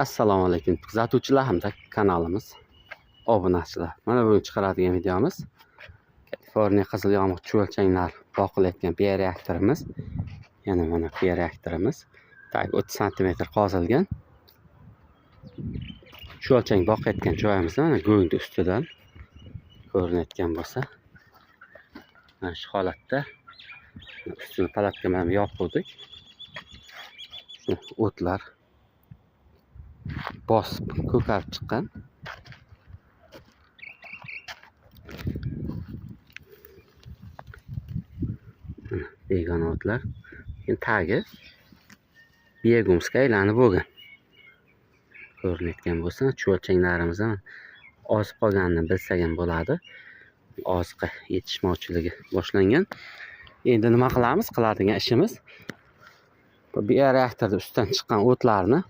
Assalomu alaykum kuzatuvchilar hamda kanalimiz obunachilar. Mana bugun chiqaradigan videomiz California qizil yomg'ir cho'lchanglar boqilayotgan bioreaktorimiz. Yana mana bioreaktorimiz. Tak 30 cm qozilgan. Cho'lchang boqayotgan joyimiz mana go'ngni ustidan ko'rinayotgan bo'lsa, mana shu holatda ustini palatka bilan yopdik. Shu o'tlar bosib ko'karib chiqqan. Begona o'tlar. Keyin tagi biogumsga aylanib bo'lgan. Ko'rinayotgan bo'lsa, cho'lchanglarimiz ham ozib qolganini bilsak ham bo'ladi. Oziqa yetishmovchiligi boshlangan. Endi nima qilamiz? Qiladigan ishimiz bu bioreaktorda ustidan chiqqan o'tlarni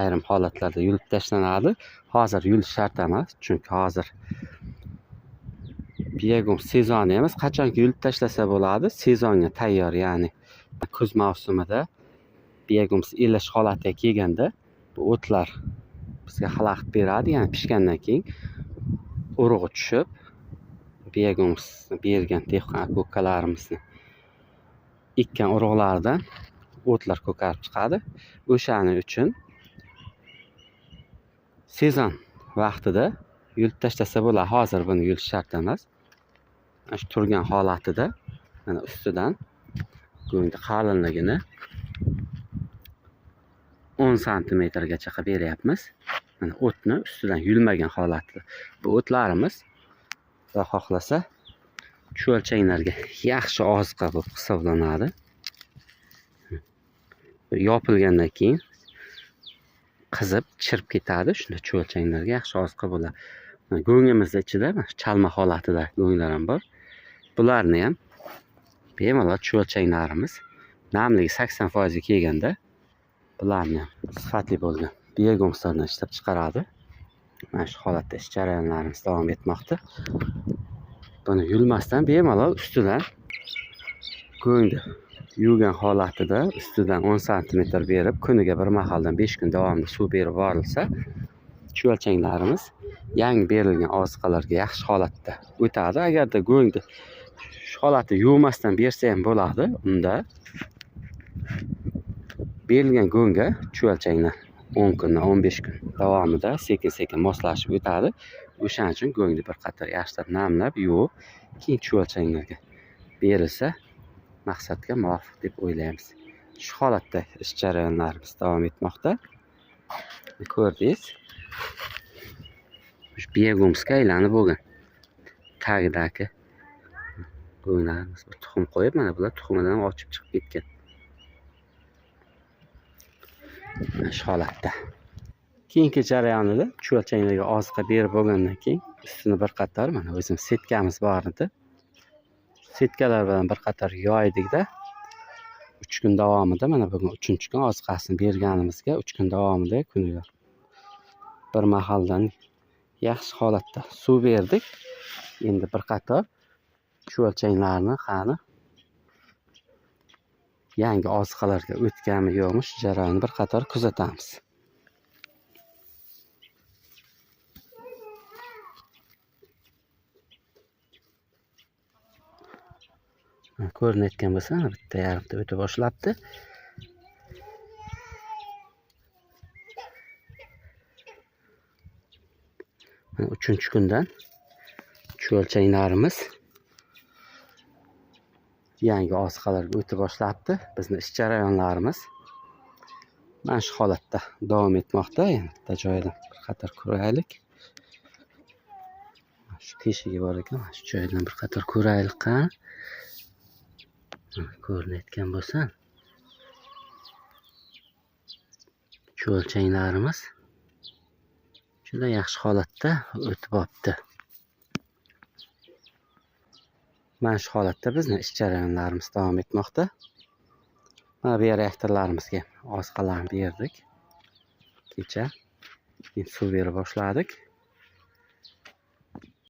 ayrim holatlarda yulib tashlanadi. Hozir yulish shart emas, chunki hozir biogums sezoni emas. Qachonki yulib tashlasa bo'ladi, sezonga tayyor, ya'ni kuz mavsumida biogums elish holatiga kelganda bu o'tlar bizga xalaqit beradi, ya'ni pishgandan keyin urug'i tushib biogums bergan dehqon ko'kalarimizni ekkan urug'lardan o'tlar ko'karib chiqadi. O'shaning uchun sezon vaqtida yulib tashlasa bo'ladi. Hozir buni yulish shart emas. Shu turgan holatida mana ustidan go'ngni qalinligini 10 cm gacha qilib beryapmiz. Mana o'tni ustidan yulmagan holatda. Bu o'tlarimiz Xudo xohlasa cho'lchanglarga yaxshi oziqa bo'lib hisoblanadi. Yopilgandan keyin qizib chirib ketadi. Shunda cho'lchanglarga yaxshi oziqa bo'ladi. Go'ngimiz ichida chalma holatida go'nglar ham bor. Bularni ham bemalol cho'lchanglarimiz namligi 80% ga kelganda bularni ham sifatli bo'lgan biogumslardan ishlab chiqaradi. Mana shu holatda ish jarayonlarimiz davom etmoqda. Buni yulmasdan bemalol ustidan go'ngni yuvgan holatida ustidan 10 cm berib, kuniga bir mahaldan 5 kun davomida suv berib borilsa, cho'lchanglarimiz yangi berilgan oziqalarga yaxshi holatda o'tadi. Agarda go'ngni shu holatda yuvmasdan bersa ham bo'ladi. Unda berilgan go'ngga cho'lchanglar 10 kundan 15 kun davomida sekin-sekin moslashib o'tadi. O'shaning uchun go'ngni bir qator yaxshilab namlab, yuvib, keyin cho'lchanglarga berilsa maqsadga muvofiq deb o'ylaymiz. Shu holatda ish jarayonlarimiz davom etmoqda. Ko'rdingiz? Shu biogumsga aylanib bo'lgan. Tagidagi go'nglarimiz bir tuxum qo'yib, mana bular tuxumidan ham ochib chiqib ketgan. Shu holatda. Keyingi jarayonida cho'lchanglarga oziqa berib bo'lgandan keyin ustini bir qator mana o'zim setkamiz bor edi. Setkalar bilan bir qator yoydikda 3 kun davomida mana bugun 3-kun oziqasini berganimizga 3 kun davomida kuniga bir mahaldan yaxshi holatda suv berdik. Endi bir qator cho'lchanglarni qani yangi oziqalarga o'tganmi yo'qmi shu jarayonni bir qator kuzatamiz. Ko'rinayotgan bo'lsa, bitta yarimta o'ta boshlabdi. Mana 3-kundan cho'lchanglarimiz yangi oziqalarga o'ta boshlabdi. Bizning ish jarayonlarimiz mana shu holatda davom etmoqda. Yana bitta joydan bir qator ko'raylik. Shu teshigi bor ekan, mana shu joydan bir qator ko'raylik qani. Ko'rinayotgan bo'lsa, cho'lchanglarimiz juda yaxshi holatda o'tib olibdi. Mana shu holatda bizning ish jarayonlarimiz davom etmoqda. Mana bioreaktorlarimizga oziqalarni berdik. Kecha suv berib boshladik.